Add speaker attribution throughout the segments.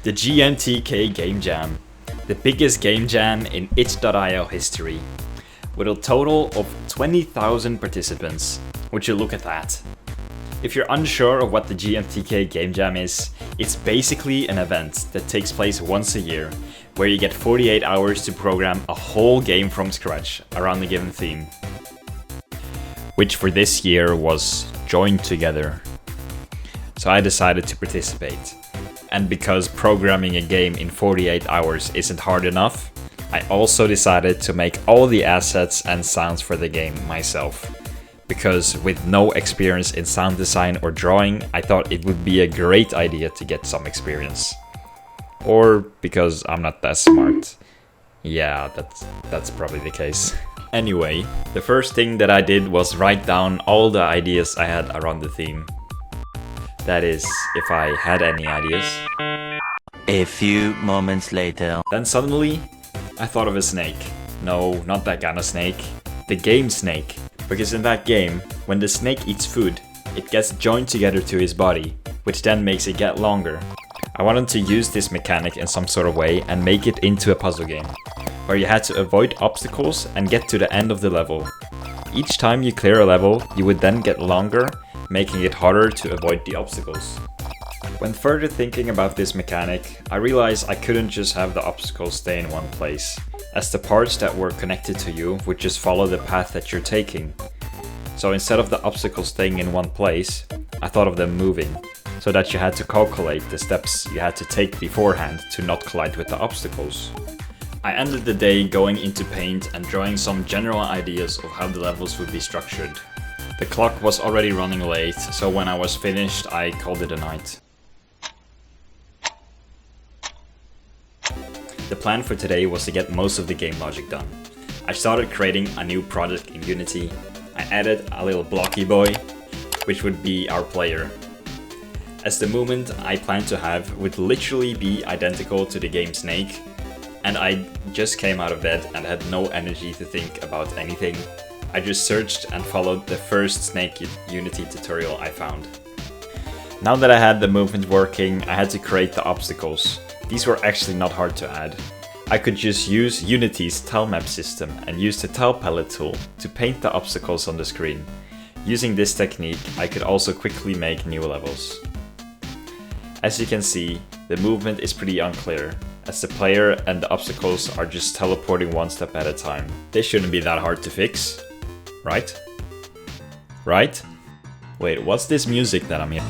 Speaker 1: The GMTK Game Jam, the biggest game jam in itch.io history, with a total of 20,000 participants. Would you look at that? If you're unsure of what the GMTK Game Jam is, it's basically an event that takes place once a year, where you get 48 hours to program a whole game from scratch around a given theme. Which for this year was Join Together. So I decided to participate. And because programming a game in 48 hours isn't hard enough, I also decided to make all the assets and sounds for the game myself. Because with no experience in sound design or drawing, I thought it would be a great idea to get some experience. Or because I'm not that smart. Yeah, that's probably the case. Anyway, the first thing that I did was write down all the ideas I had around the theme. That is, if I had any ideas.
Speaker 2: A few moments later.
Speaker 1: Then suddenly, I thought of a snake. No, not that kind of snake. The game snake. Because in that game, when the snake eats food, it gets joined together to his body, which then makes it get longer. I wanted to use this mechanic in some sort of way and make it into a puzzle game, where you had to avoid obstacles and get to the end of the level. Each time you clear a level, you would then get longer, making it harder to avoid the obstacles. When further thinking about this mechanic, I realized I couldn't just have the obstacles stay in one place, as the parts that were connected to you would just follow the path that you're taking. So instead of the obstacles staying in one place, I thought of them moving, so that you had to calculate the steps you had to take beforehand to not collide with the obstacles. I ended the day going into Paint and drawing some general ideas of how the levels would be structured. The clock was already running late, so when I was finished, I called it a night. The plan for today was to get most of the game logic done. I started creating a new project in Unity. I added a little blocky boy, which would be our player. As the movement I planned to have would literally be identical to the game Snake, and I just came out of bed and had no energy to think about anything. I just searched and followed the first Snake Unity tutorial I found. Now that I had the movement working, I had to create the obstacles. These were actually not hard to add. I could just use Unity's tile map system and use the tile palette tool to paint the obstacles on the screen. Using this technique, I could also quickly make new levels. As you can see, the movement is pretty unclear, as the player and the obstacles are just teleporting one step at a time. They shouldn't be that hard to fix, right? Right? Wait, what's this music that I'm hearing?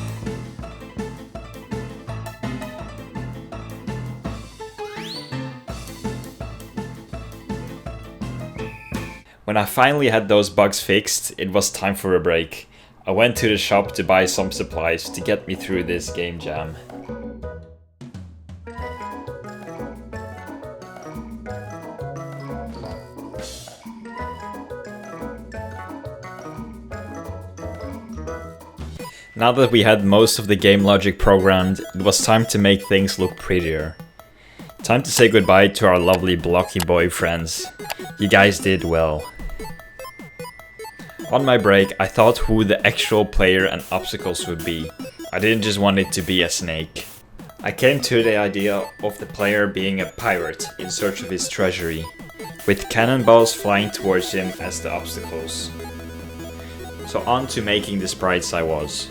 Speaker 1: When I finally had those bugs fixed, it was time for a break. I went to the shop to buy some supplies to get me through this game jam. Now that we had most of the game logic programmed, it was time to make things look prettier. Time to say goodbye to our lovely blocky boy friends. You guys did well. On my break, I thought who the actual player and obstacles would be. I didn't just want it to be a snake. I came to the idea of the player being a pirate in search of his treasury, with cannonballs flying towards him as the obstacles. So on to making the sprites I was.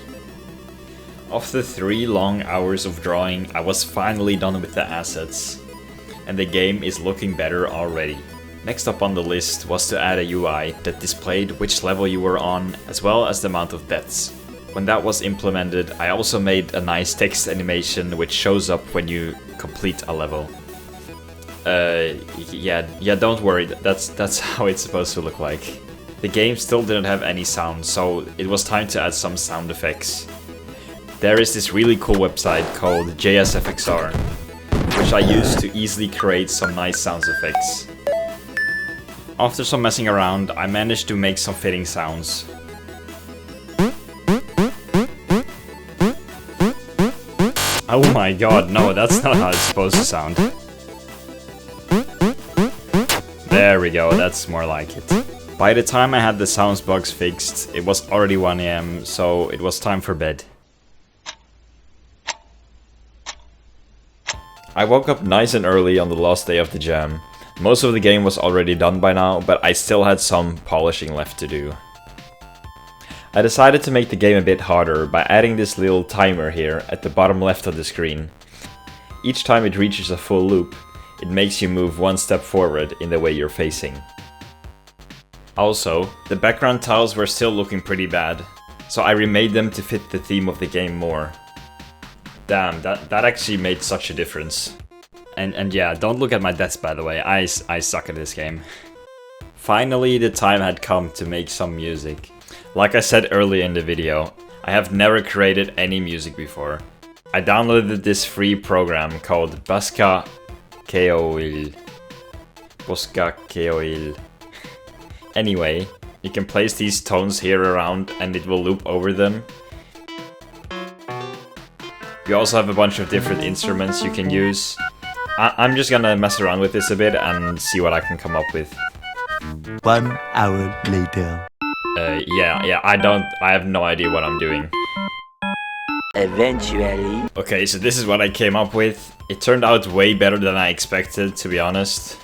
Speaker 1: After 3 long hours of drawing, I was finally done with the assets, and the game is looking better already. Next up on the list was to add a UI that displayed which level you were on, as well as the amount of deaths. When that was implemented, I also made a nice text animation which shows up when you complete a level. Yeah, don't worry, that's how it's supposed to look like. The game still didn't have any sound, so it was time to add some sound effects. There is this really cool website called Jsfxr, which I used to easily create some nice sound effects. After some messing around, I managed to make some fitting sounds. Oh my god, no, that's not how it's supposed to sound. There we go, that's more like it. By the time I had the sounds bugs fixed, it was already 1 AM, so it was time for bed. I woke up nice and early on the last day of the jam. Most of the game was already done by now, but I still had some polishing left to do. I decided to make the game a bit harder by adding this little timer here at the bottom left of the screen. Each time it reaches a full loop, it makes you move one step forward in the way you're facing. Also, the background tiles were still looking pretty bad, so I remade them to fit the theme of the game more. Damn, that actually made such a difference. And yeah, don't look at my deaths by the way, I suck at this game. Finally, the time had come to make some music. Like I said earlier in the video, I have never created any music before. I downloaded this free program called Pookatori. Anyway, you can place these tones here around and it will loop over them. You also have a bunch of different instruments you can use. I'm just gonna mess around with this a bit and see what I can come up with.
Speaker 2: 1 hour later.
Speaker 1: Yeah, I have no idea what I'm doing.
Speaker 2: Eventually.
Speaker 1: Okay, so this is what I came up with. It turned out way better than I expected, to be honest.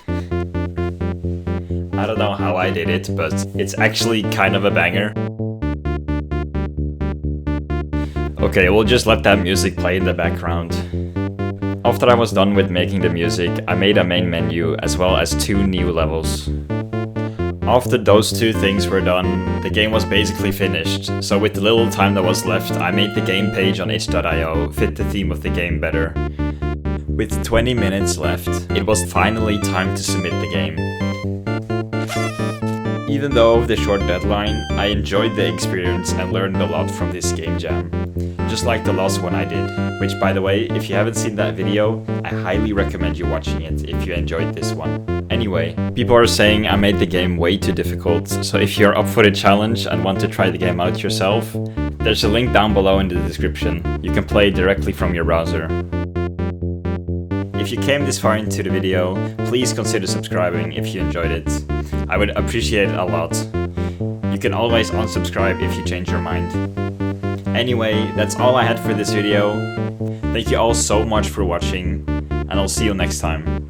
Speaker 1: I don't know how I did it, but it's actually kind of a banger. Okay, we'll just let that music play in the background. After I was done with making the music, I made a main menu as well as 2 new levels. After those 2 things were done, the game was basically finished, so with the little time that was left, I made the game page on itch.io fit the theme of the game better. With 20 minutes left, it was finally time to submit the game. Even though of the short deadline, I enjoyed the experience and learned a lot from this game jam. Just like the last one I did, which by the way, if you haven't seen that video, I highly recommend you watching it if you enjoyed this one. Anyway, people are saying I made the game way too difficult, so if you're up for the challenge and want to try the game out yourself, there's a link down below in the description. You can play it directly from your browser. If you came this far into the video, please consider subscribing if you enjoyed it. I would appreciate it a lot. You can always unsubscribe if you change your mind. Anyway, that's all I had for this video. Thank you all so much for watching, and I'll see you next time.